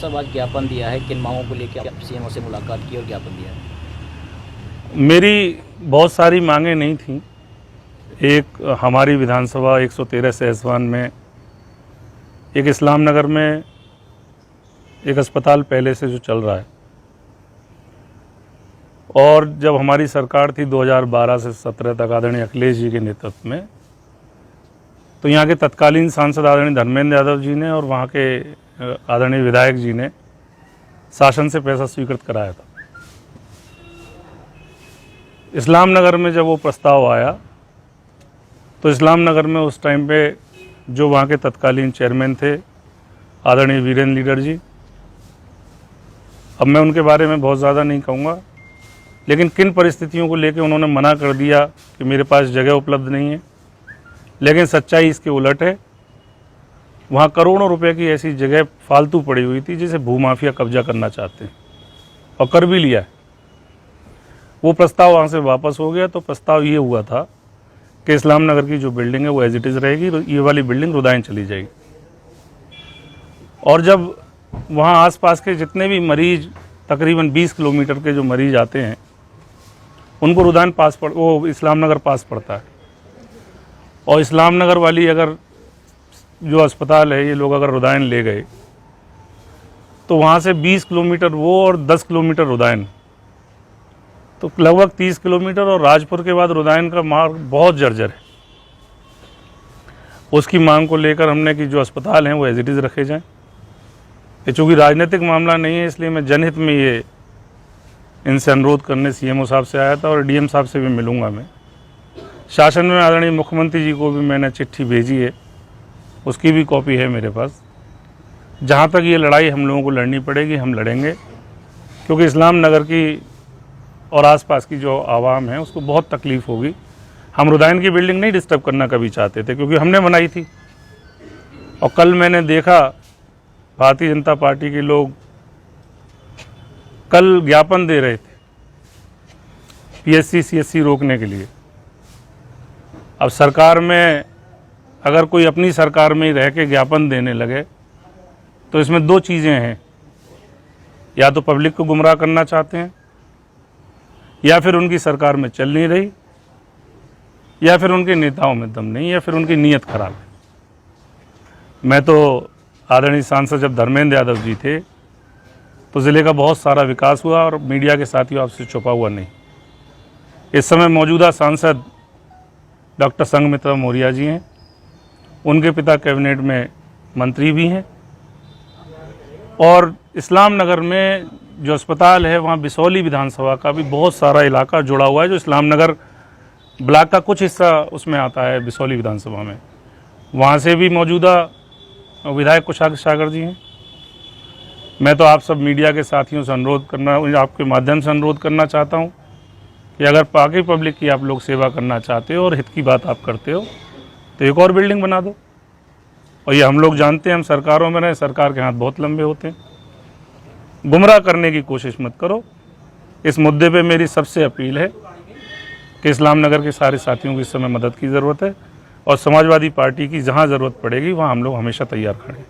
साहब आज ज्ञापन दिया है, किन मांगों को लेकर आप सीएमओ से मुलाकात की और ज्ञापन दिया है? मेरी बहुत सारी मांगें नहीं थीं। एक हमारी विधानसभा 113 सहसवान में एक इस्लाम नगर में एक अस्पताल पहले से जो चल रहा है, और जब हमारी सरकार थी 2012 से 17 तक आदरणीय अखिलेश जी के नेतृत्व में, तो यहाँ के तत्कालीन सांसद आदरणीय धर्मेंद्र यादव जी ने और वहाँ के आदरणीय विधायक जी ने शासन से पैसा स्वीकृत कराया था। इस्लाम नगर में जब वो प्रस्ताव आया तो इस्लाम नगर में उस टाइम पे जो वहाँ के तत्कालीन चेयरमैन थे आदरणीय वीरेंद्र लीडर जी, अब मैं उनके बारे में बहुत ज़्यादा नहीं कहूँगा, लेकिन किन परिस्थितियों को लेकर उन्होंने मना कर दिया कि मेरे पास जगह उपलब्ध नहीं है, लेकिन सच्चाई इसके उलट है। वहाँ करोड़ों रुपए की ऐसी जगह फालतू पड़ी हुई थी जिसे भूमाफिया कब्जा करना चाहते हैं, और कर भी लिया है। वो प्रस्ताव वहाँ से वापस हो गया, तो प्रस्ताव ये हुआ था कि इस्लाम नगर की जो बिल्डिंग है वो एज इट इज़ रहेगी, ये वाली बिल्डिंग रुदायन चली जाएगी। और जब वहाँ आसपास के जितने भी मरीज, तकरीबन 20 किलोमीटर के जो मरीज आते हैं, उनको रुदायन वो इस्लाम नगर पास पड़ता है। और इस्लाम नगर वाली अगर जो अस्पताल है, ये लोग अगर रुदायन ले गए तो वहाँ से 20 किलोमीटर वो और 10 किलोमीटर रुदायन, तो लगभग 30 किलोमीटर, और राजपुर के बाद रुदायन का मार्ग बहुत जर्जर है। उसकी मांग को लेकर हमने कि जो अस्पताल हैं वो एज इट इज़ रखे जाएं। ये चूँकि राजनीतिक मामला नहीं है, इसलिए मैं जनहित में ये इनसे अनुरोध करने सीएमओ साहब से आया था, और डीएम साहब से भी मिलूंगा मैं। शासन में आदरणीय मुख्यमंत्री जी को भी मैंने चिट्ठी भेजी है, उसकी भी कॉपी है मेरे पास। जहाँ तक ये लड़ाई हम लोगों को लड़नी पड़ेगी, हम लड़ेंगे, क्योंकि इस्लाम नगर की और आसपास की जो आवाम है उसको बहुत तकलीफ़ होगी। हम रुदायन की बिल्डिंग नहीं डिस्टर्ब करना कभी चाहते थे, क्योंकि हमने बनाई थी। और कल मैंने देखा भारतीय जनता पार्टी के लोग कल ज्ञापन दे रहे थे पीएससी सीएससी रोकने के लिए। अब सरकार में अगर कोई अपनी सरकार में ही रह के ज्ञापन देने लगे तो इसमें दो चीज़ें हैं, या तो पब्लिक को गुमराह करना चाहते हैं, या फिर उनकी सरकार में चल नहीं रही, या फिर उनके नेताओं में दम नहीं, या फिर उनकी नीयत खराब है। मैं तो आदरणीय सांसद जब धर्मेंद्र यादव जी थे तो ज़िले का बहुत सारा विकास हुआ, और मीडिया के साथियों आपसे छुपा हुआ नहीं। इस समय मौजूदा सांसद डॉक्टर संघमित्रा मौर्य जी हैं, उनके पिता कैबिनेट में मंत्री भी हैं। और इस्लाम नगर में जो अस्पताल है वहाँ बिसौली विधानसभा का भी बहुत सारा इलाका जुड़ा हुआ है, जो इस्लाम नगर ब्लॉक का कुछ हिस्सा उसमें आता है बिसौली विधानसभा में। वहाँ से भी मौजूदा विधायक कुशाग्र सागर जी हैं। मैं तो आप सब मीडिया के साथियों से अनुरोध करना, आपके माध्यम से अनुरोध करना चाहता हूँ कि अगर बाकी पब्लिक की आप लोग सेवा करना चाहते हो और हित की बात आप करते हो तो एक और बिल्डिंग बना दो। और ये हम लोग जानते हैं, हम सरकारों में रहे, सरकार के हाथ बहुत लंबे होते हैं। गुमराह करने की कोशिश मत करो। इस मुद्दे पे मेरी सबसे अपील है कि इस्लाम नगर के सारे साथियों की इस समय मदद की ज़रूरत है, और समाजवादी पार्टी की जहाँ ज़रूरत पड़ेगी वहाँ हम लोग हमेशा तैयार खड़े हैं।